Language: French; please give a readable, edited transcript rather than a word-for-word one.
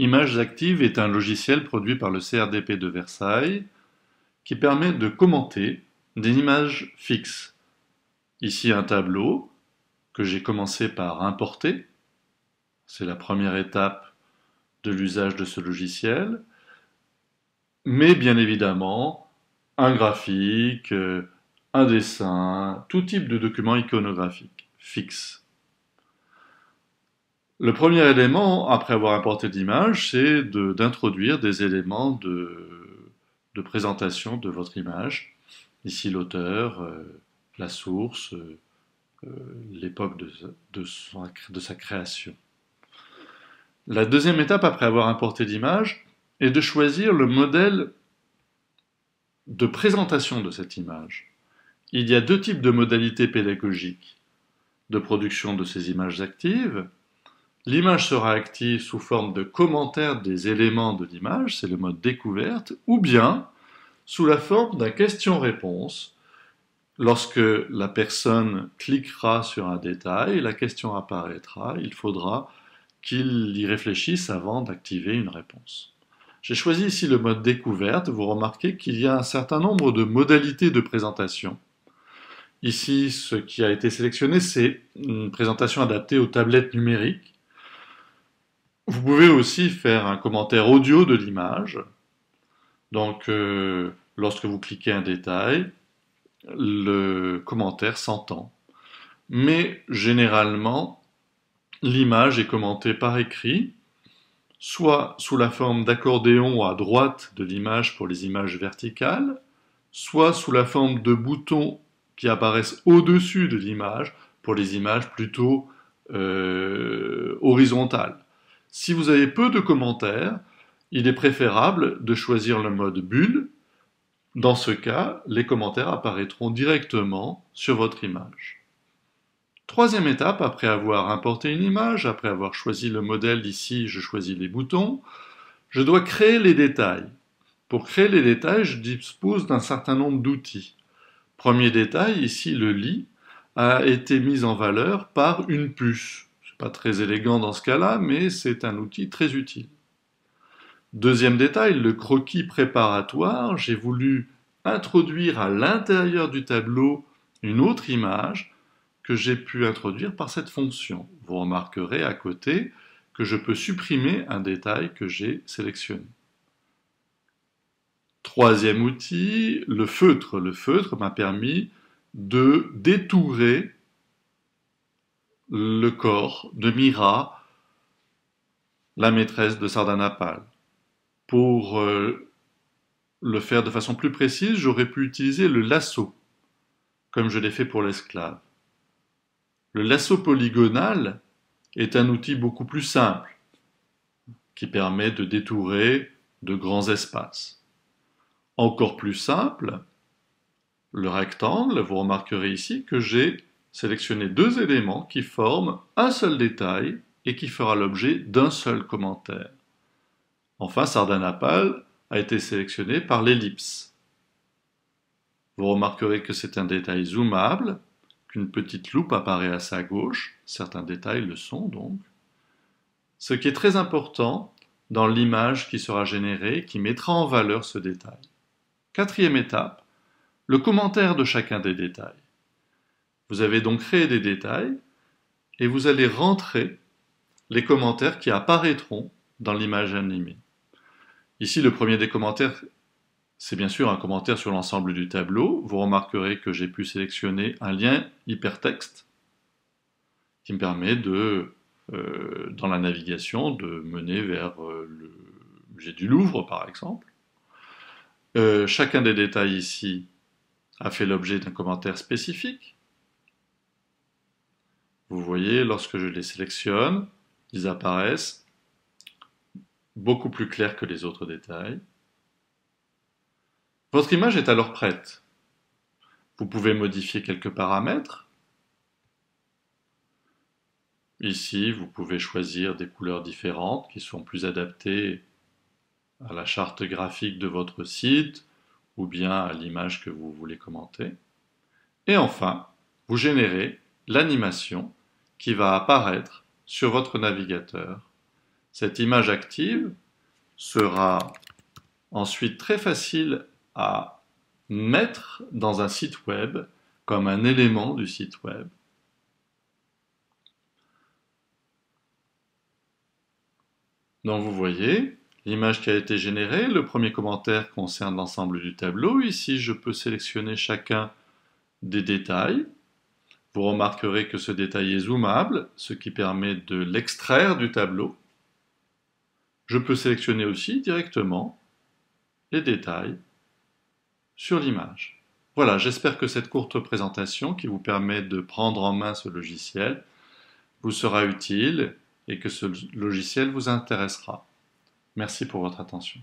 Images Actives est un logiciel produit par le CRDP de Versailles qui permet de commenter des images fixes. Ici un tableau que j'ai commencé par importer. C'est la première étape de l'usage de ce logiciel. Mais bien évidemment, un graphique, un dessin, tout type de document iconographique fixe. Le premier élément, après avoir importé l'image, c'est d'introduire des éléments de présentation de votre image. Ici l'auteur, la source, l'époque de sa création. La deuxième étape, après avoir importé l'image, est de choisir le modèle de présentation de cette image. Il y a deux types de modalités pédagogiques de production de ces images actives. L'image sera active sous forme de commentaire des éléments de l'image, c'est le mode découverte, ou bien sous la forme d'un question-réponse. Lorsque la personne cliquera sur un détail, la question apparaîtra, il faudra qu'il y réfléchisse avant d'activer une réponse. J'ai choisi ici le mode découverte. Vous remarquez qu'il y a un certain nombre de modalités de présentation. Ici, ce qui a été sélectionné, c'est une présentation adaptée aux tablettes numériques. Vous pouvez aussi faire un commentaire audio de l'image. Donc, lorsque vous cliquez un détail, le commentaire s'entend. Mais généralement, l'image est commentée par écrit, soit sous la forme d'accordéon à droite de l'image pour les images verticales, soit sous la forme de boutons qui apparaissent au-dessus de l'image pour les images plutôt horizontales. Si vous avez peu de commentaires, il est préférable de choisir le mode bulle. Dans ce cas, les commentaires apparaîtront directement sur votre image. Troisième étape, après avoir importé une image, après avoir choisi le modèle, ici je choisis les boutons, je dois créer les détails. Pour créer les détails, je dispose d'un certain nombre d'outils. Premier détail, ici le lit, a été mis en valeur par une puce. C'est pas très élégant dans ce cas-là, mais c'est un outil très utile. Deuxième détail, le croquis préparatoire, j'ai voulu introduire à l'intérieur du tableau une autre image que j'ai pu introduire par cette fonction. Vous remarquerez à côté que je peux supprimer un détail que j'ai sélectionné. Troisième outil, le feutre. Le feutre m'a permis de détourer le corps de Mira, la maîtresse de Sardanapale. Pour le faire de façon plus précise, j'aurais pu utiliser le lasso, comme je l'ai fait pour l'esclave. Le lasso polygonal est un outil beaucoup plus simple, qui permet de détourer de grands espaces. Encore plus simple, le rectangle, vous remarquerez ici que j'ai sélectionné deux éléments qui forment un seul détail et qui fera l'objet d'un seul commentaire. Enfin, Sardanapale a été sélectionné par l'ellipse. Vous remarquerez que c'est un détail zoomable, qu'une petite loupe apparaît à sa gauche, certains détails le sont donc. Ce qui est très important dans l'image qui sera générée, qui mettra en valeur ce détail. Quatrième étape, le commentaire de chacun des détails. Vous avez donc créé des détails et vous allez rentrer les commentaires qui apparaîtront dans l'image animée. Ici, le premier des commentaires, c'est bien sûr un commentaire sur l'ensemble du tableau. Vous remarquerez que j'ai pu sélectionner un lien hypertexte qui me permet dans la navigation, de mener vers le musée du Louvre, par exemple. Chacun des détails ici a fait l'objet d'un commentaire spécifique. Vous voyez, lorsque je les sélectionne, ils apparaissent beaucoup plus clairs que les autres détails. Votre image est alors prête. Vous pouvez modifier quelques paramètres. Ici, vous pouvez choisir des couleurs différentes qui sont plus adaptées à la charte graphique de votre site ou bien à l'image que vous voulez commenter. Et enfin, vous générez l'animation qui va apparaître sur votre navigateur Cette image active sera ensuite très facile à mettre dans un site web comme un élément du site web. Donc vous voyez l'image qui a été générée. Le premier commentaire concerne l'ensemble du tableau. Ici, je peux sélectionner chacun des détails. Vous remarquerez que ce détail est zoomable, ce qui permet de l'extraire du tableau. Je peux sélectionner aussi directement les détails sur l'image. Voilà, j'espère que cette courte présentation qui vous permet de prendre en main ce logiciel vous sera utile et que ce logiciel vous intéressera. Merci pour votre attention.